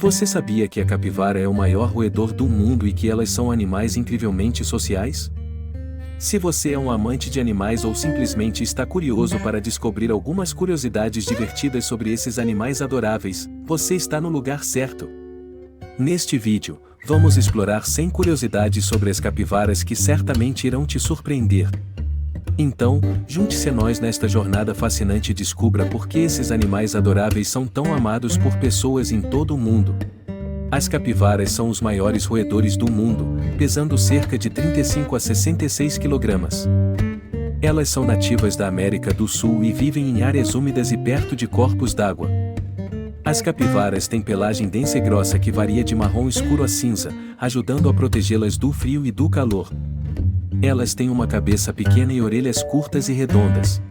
Você sabia que a capivara é o maior roedor do mundo e que elas são animais incrivelmente sociais? Se você é um amante de animais ou simplesmente está curioso para descobrir algumas curiosidades divertidas sobre esses animais adoráveis, você está no lugar certo. Neste vídeo, vamos explorar 100 curiosidades sobre as capivaras que certamente irão te surpreender. Então, junte-se a nós nesta jornada fascinante e descubra por que esses animais adoráveis são tão amados por pessoas em todo o mundo. As capivaras são os maiores roedores do mundo, pesando cerca de 35 a 66 kg. Elas são nativas da América do Sul e vivem em áreas úmidas e perto de corpos d'água. As capivaras têm pelagem densa e grossa que varia de marrom escuro a cinza, ajudando a protegê-las do frio e do calor. Elas têm uma cabeça pequena e orelhas curtas e redondas.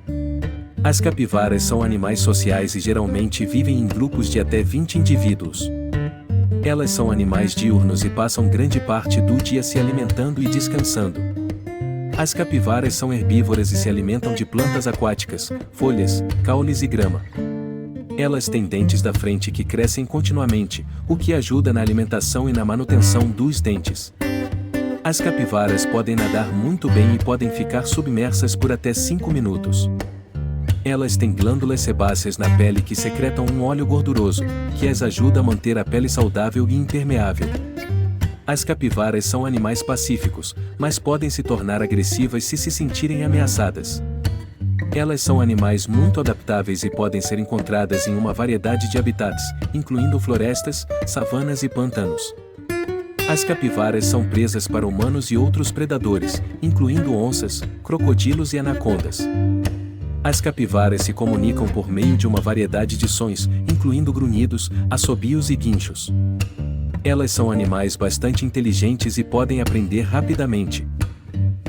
As capivaras são animais sociais e geralmente vivem em grupos de até 20 indivíduos. Elas são animais diurnos e passam grande parte do dia se alimentando e descansando. As capivaras são herbívoras e se alimentam de plantas aquáticas, folhas, caules e grama. Elas têm dentes da frente que crescem continuamente, o que ajuda na alimentação e na manutenção dos dentes. As capivaras podem nadar muito bem e podem ficar submersas por até 5 minutos. Elas têm glândulas sebáceas na pele que secretam um óleo gorduroso, que as ajuda a manter a pele saudável e impermeável. As capivaras são animais pacíficos, mas podem se tornar agressivas se sentirem ameaçadas. Elas são animais muito adaptáveis e podem ser encontradas em uma variedade de habitats, incluindo florestas, savanas e pântanos. As capivaras são presas para humanos e outros predadores, incluindo onças, crocodilos e anacondas. As capivaras se comunicam por meio de uma variedade de sons, incluindo grunhidos, assobios e guinchos. Elas são animais bastante inteligentes e podem aprender rapidamente.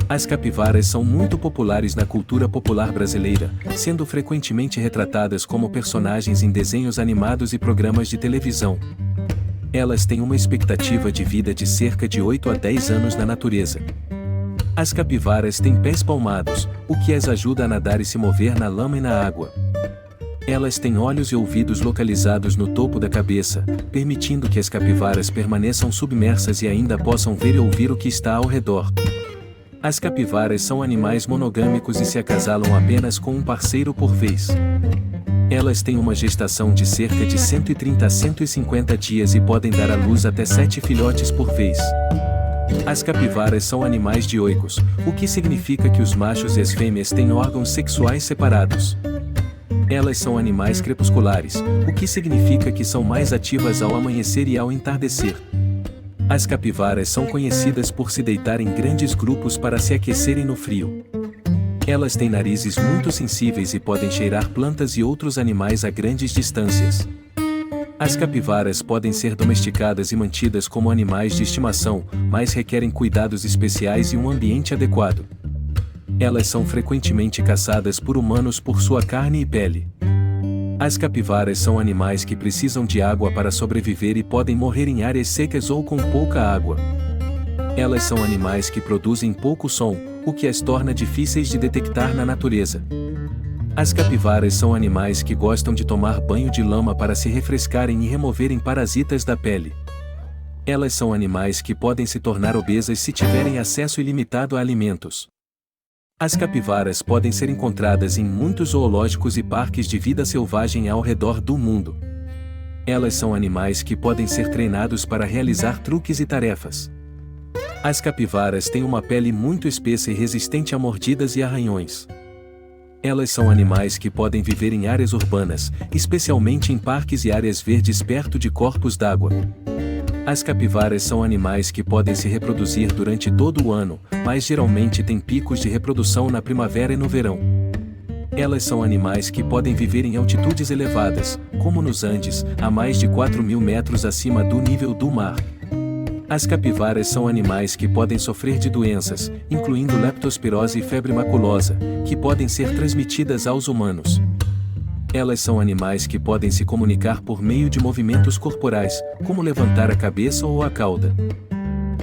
As capivaras são muito populares na cultura popular brasileira, sendo frequentemente retratadas como personagens em desenhos animados e programas de televisão. Elas têm uma expectativa de vida de cerca de 8 a 10 anos na natureza. As capivaras têm pés palmados, o que as ajuda a nadar e se mover na lama e na água. Elas têm olhos e ouvidos localizados no topo da cabeça, permitindo que as capivaras permaneçam submersas e ainda possam ver e ouvir o que está ao redor. As capivaras são animais monogâmicos e se acasalam apenas com um parceiro por vez. Elas têm uma gestação de cerca de 130 a 150 dias e podem dar à luz até 7 filhotes por vez. As capivaras são animais dioicos, o que significa que os machos e as fêmeas têm órgãos sexuais separados. Elas são animais crepusculares, o que significa que são mais ativas ao amanhecer e ao entardecer. As capivaras são conhecidas por se deitar em grandes grupos para se aquecerem no frio. Elas têm narizes muito sensíveis e podem cheirar plantas e outros animais a grandes distâncias. As capivaras podem ser domesticadas e mantidas como animais de estimação, mas requerem cuidados especiais e um ambiente adequado. Elas são frequentemente caçadas por humanos por sua carne e pele. As capivaras são animais que precisam de água para sobreviver e podem morrer em áreas secas ou com pouca água. Elas são animais que produzem pouco som, o que as torna difíceis de detectar na natureza. As capivaras são animais que gostam de tomar banho de lama para se refrescarem e removerem parasitas da pele. Elas são animais que podem se tornar obesas se tiverem acesso ilimitado a alimentos. As capivaras podem ser encontradas em muitos zoológicos e parques de vida selvagem ao redor do mundo. Elas são animais que podem ser treinados para realizar truques e tarefas. As capivaras têm uma pele muito espessa e resistente a mordidas e arranhões. Elas são animais que podem viver em áreas urbanas, especialmente em parques e áreas verdes perto de corpos d'água. As capivaras são animais que podem se reproduzir durante todo o ano, mas geralmente têm picos de reprodução na primavera e no verão. Elas são animais que podem viver em altitudes elevadas, como nos Andes, a mais de 4.000 metros acima do nível do mar. As capivaras são animais que podem sofrer de doenças, incluindo leptospirose e febre maculosa, que podem ser transmitidas aos humanos. Elas são animais que podem se comunicar por meio de movimentos corporais, como levantar a cabeça ou a cauda.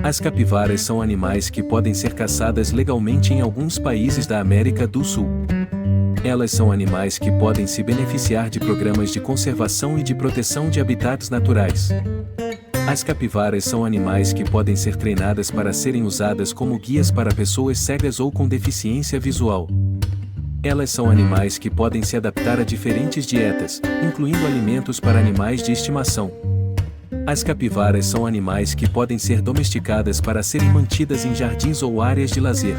As capivaras são animais que podem ser caçadas legalmente em alguns países da América do Sul. Elas são animais que podem se beneficiar de programas de conservação e de proteção de habitats naturais. As capivaras são animais que podem ser treinadas para serem usadas como guias para pessoas cegas ou com deficiência visual. Elas são animais que podem se adaptar a diferentes dietas, incluindo alimentos para animais de estimação. As capivaras são animais que podem ser domesticadas para serem mantidas em jardins ou áreas de lazer.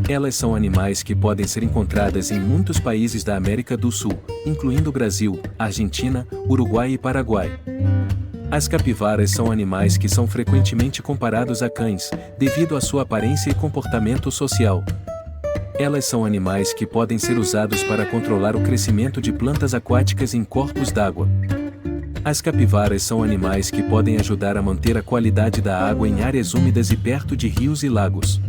Elas são animais que podem ser encontradas em muitos países da América do Sul, incluindo Brasil, Argentina, Uruguai e Paraguai. As capivaras são animais que são frequentemente comparados a cães, devido à sua aparência e comportamento social. Elas são animais que podem ser usados para controlar o crescimento de plantas aquáticas em corpos d'água. As capivaras são animais que podem ajudar a manter a qualidade da água em áreas úmidas e perto de rios e lagos.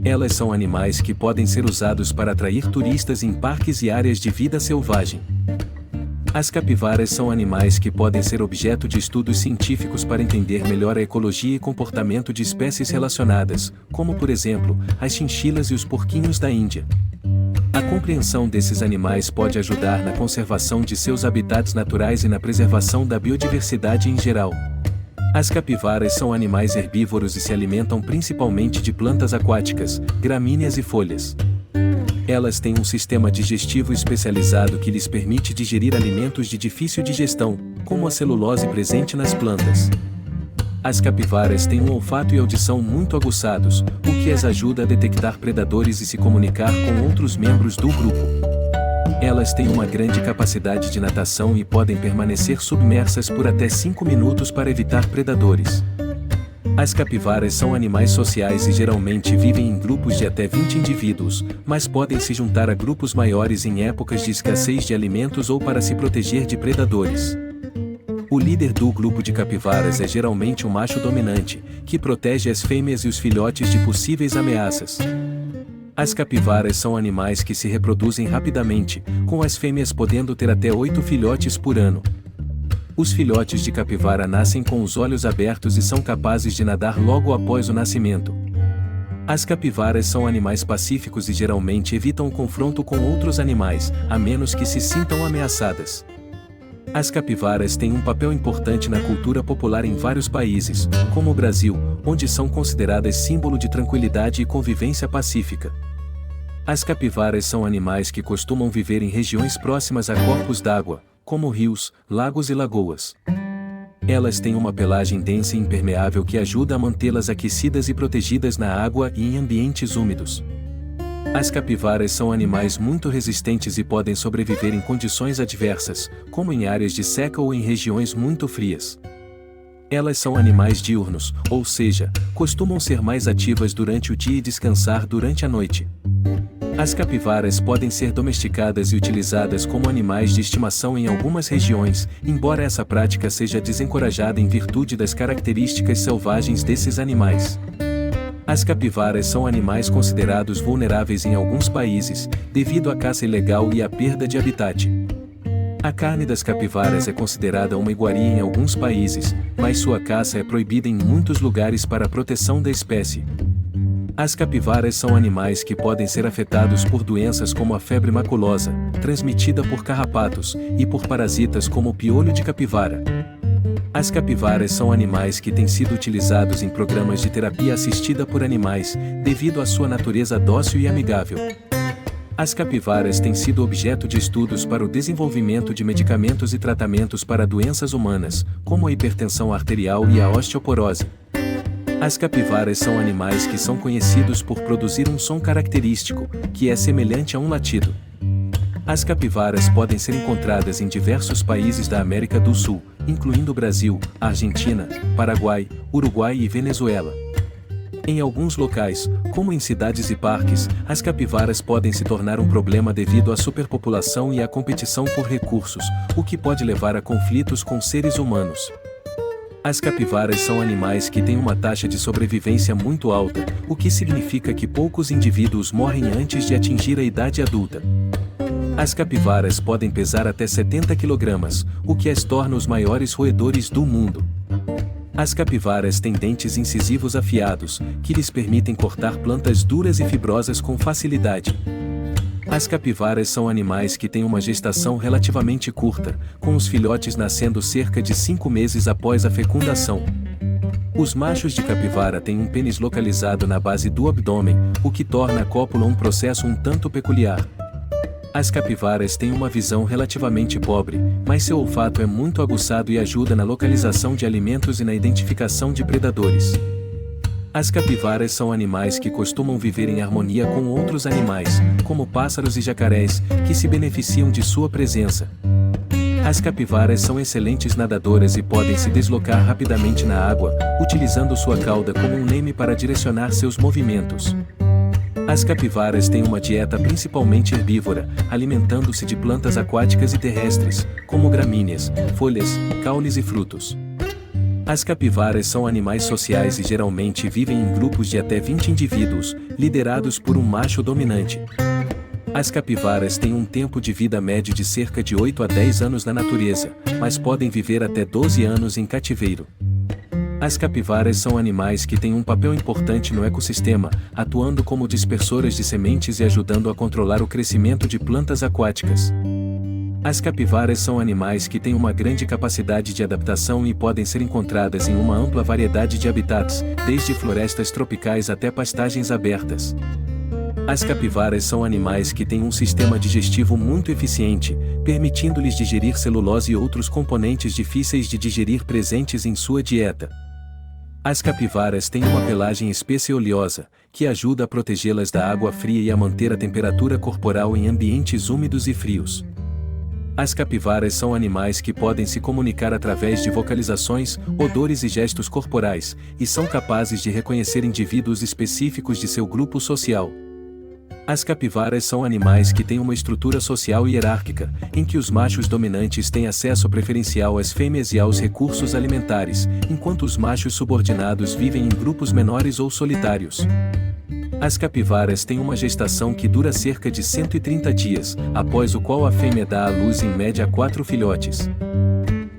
Elas são animais que podem ser usados para atrair turistas em parques e áreas de vida selvagem. As capivaras são animais que podem ser objeto de estudos científicos para entender melhor a ecologia e comportamento de espécies relacionadas, como por exemplo, as chinchilas e os porquinhos da Índia. A compreensão desses animais pode ajudar na conservação de seus habitats naturais e na preservação da biodiversidade em geral. As capivaras são animais herbívoros e se alimentam principalmente de plantas aquáticas, gramíneas e folhas. Elas têm um sistema digestivo especializado que lhes permite digerir alimentos de difícil digestão, como a celulose presente nas plantas. As capivaras têm um olfato e audição muito aguçados, o que as ajuda a detectar predadores e se comunicar com outros membros do grupo. Elas têm uma grande capacidade de natação e podem permanecer submersas por até 5 minutos para evitar predadores. As capivaras são animais sociais e geralmente vivem em grupos de até 20 indivíduos, mas podem se juntar a grupos maiores em épocas de escassez de alimentos ou para se proteger de predadores. O líder do grupo de capivaras é geralmente um macho dominante, que protege as fêmeas e os filhotes de possíveis ameaças. As capivaras são animais que se reproduzem rapidamente, com as fêmeas podendo ter até 8 filhotes por ano. Os filhotes de capivara nascem com os olhos abertos e são capazes de nadar logo após o nascimento. As capivaras são animais pacíficos e geralmente evitam o confronto com outros animais, a menos que se sintam ameaçadas. As capivaras têm um papel importante na cultura popular em vários países, como o Brasil, onde são consideradas símbolo de tranquilidade e convivência pacífica. As capivaras são animais que costumam viver em regiões próximas a corpos d'água, como rios, lagos e lagoas. Elas têm uma pelagem densa e impermeável que ajuda a mantê-las aquecidas e protegidas na água e em ambientes úmidos. As capivaras são animais muito resistentes e podem sobreviver em condições adversas, como em áreas de seca ou em regiões muito frias. Elas são animais diurnos, ou seja, costumam ser mais ativas durante o dia e descansar durante a noite. As capivaras podem ser domesticadas e utilizadas como animais de estimação em algumas regiões, embora essa prática seja desencorajada em virtude das características selvagens desses animais. As capivaras são animais considerados vulneráveis em alguns países, devido à caça ilegal e à perda de habitat. A carne das capivaras é considerada uma iguaria em alguns países, mas sua caça é proibida em muitos lugares para a proteção da espécie. As capivaras são animais que podem ser afetados por doenças como a febre maculosa, transmitida por carrapatos, e por parasitas como o piolho de capivara. As capivaras são animais que têm sido utilizados em programas de terapia assistida por animais, devido à sua natureza dócil e amigável. As capivaras têm sido objeto de estudos para o desenvolvimento de medicamentos e tratamentos para doenças humanas, como a hipertensão arterial e a osteoporose. As capivaras são animais que são conhecidos por produzir um som característico, que é semelhante a um latido. As capivaras podem ser encontradas em diversos países da América do Sul, incluindo Brasil, Argentina, Paraguai, Uruguai e Venezuela. Em alguns locais, como em cidades e parques, as capivaras podem se tornar um problema devido à superpopulação e à competição por recursos, o que pode levar a conflitos com seres humanos. As capivaras são animais que têm uma taxa de sobrevivência muito alta, o que significa que poucos indivíduos morrem antes de atingir a idade adulta. As capivaras podem pesar até 70 kg, o que as torna os maiores roedores do mundo. As capivaras têm dentes incisivos afiados, que lhes permitem cortar plantas duras e fibrosas com facilidade. As capivaras são animais que têm uma gestação relativamente curta, com os filhotes nascendo cerca de 5 meses após a fecundação. Os machos de capivara têm um pênis localizado na base do abdômen, o que torna a cópula um processo um tanto peculiar. As capivaras têm uma visão relativamente pobre, mas seu olfato é muito aguçado e ajuda na localização de alimentos e na identificação de predadores. As capivaras são animais que costumam viver em harmonia com outros animais, como pássaros e jacarés, que se beneficiam de sua presença. As capivaras são excelentes nadadoras e podem se deslocar rapidamente na água, utilizando sua cauda como um leme para direcionar seus movimentos. As capivaras têm uma dieta principalmente herbívora, alimentando-se de plantas aquáticas e terrestres, como gramíneas, folhas, caules e frutos. As capivaras são animais sociais e geralmente vivem em grupos de até 20 indivíduos, liderados por um macho dominante. As capivaras têm um tempo de vida médio de cerca de 8 a 10 anos na natureza, mas podem viver até 12 anos em cativeiro. As capivaras são animais que têm um papel importante no ecossistema, atuando como dispersoras de sementes e ajudando a controlar o crescimento de plantas aquáticas. As capivaras são animais que têm uma grande capacidade de adaptação e podem ser encontradas em uma ampla variedade de habitats, desde florestas tropicais até pastagens abertas. As capivaras são animais que têm um sistema digestivo muito eficiente, permitindo-lhes digerir celulose e outros componentes difíceis de digerir presentes em sua dieta. As capivaras têm uma pelagem espessa e oleosa, que ajuda a protegê-las da água fria e a manter a temperatura corporal em ambientes úmidos e frios. As capivaras são animais que podem se comunicar através de vocalizações, odores e gestos corporais, e são capazes de reconhecer indivíduos específicos de seu grupo social. As capivaras são animais que têm uma estrutura social hierárquica, em que os machos dominantes têm acesso preferencial às fêmeas e aos recursos alimentares, enquanto os machos subordinados vivem em grupos menores ou solitários. As capivaras têm uma gestação que dura cerca de 130 dias, após o qual a fêmea dá à luz em média 4 filhotes.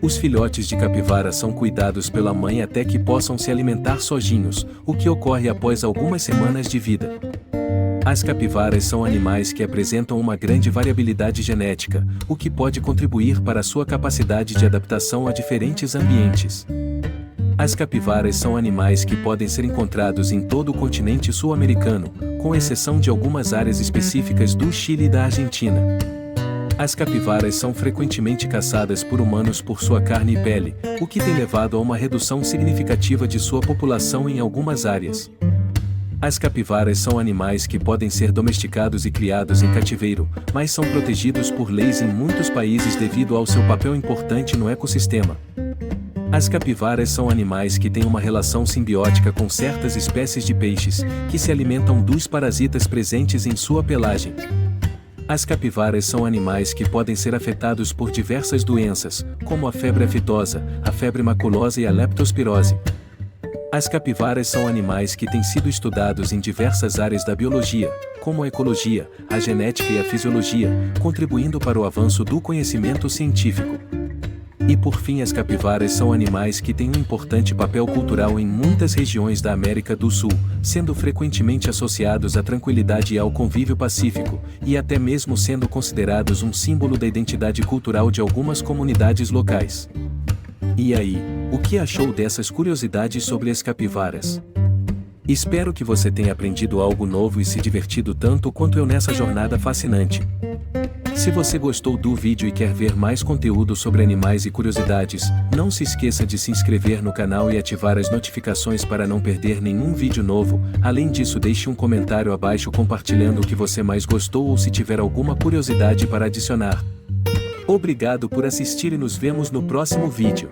Os filhotes de capivara são cuidados pela mãe até que possam se alimentar sozinhos, o que ocorre após algumas semanas de vida. As capivaras são animais que apresentam uma grande variabilidade genética, o que pode contribuir para a sua capacidade de adaptação a diferentes ambientes. As capivaras são animais que podem ser encontrados em todo o continente sul-americano, com exceção de algumas áreas específicas do Chile e da Argentina. As capivaras são frequentemente caçadas por humanos por sua carne e pele, o que tem levado a uma redução significativa de sua população em algumas áreas. As capivaras são animais que podem ser domesticados e criados em cativeiro, mas são protegidos por leis em muitos países devido ao seu papel importante no ecossistema. As capivaras são animais que têm uma relação simbiótica com certas espécies de peixes, que se alimentam dos parasitas presentes em sua pelagem. As capivaras são animais que podem ser afetados por diversas doenças, como a febre aftosa, a febre maculosa e a leptospirose. As capivaras são animais que têm sido estudados em diversas áreas da biologia, como a ecologia, a genética e a fisiologia, contribuindo para o avanço do conhecimento científico. E por fim, as capivaras são animais que têm um importante papel cultural em muitas regiões da América do Sul, sendo frequentemente associados à tranquilidade e ao convívio pacífico, e até mesmo sendo considerados um símbolo da identidade cultural de algumas comunidades locais. E aí, o que achou dessas curiosidades sobre as capivaras? Espero que você tenha aprendido algo novo e se divertido tanto quanto eu nessa jornada fascinante. Se você gostou do vídeo e quer ver mais conteúdo sobre animais e curiosidades, não se esqueça de se inscrever no canal e ativar as notificações para não perder nenhum vídeo novo. Além disso, deixe um comentário abaixo compartilhando o que você mais gostou ou se tiver alguma curiosidade para adicionar. Obrigado por assistir e nos vemos no próximo vídeo.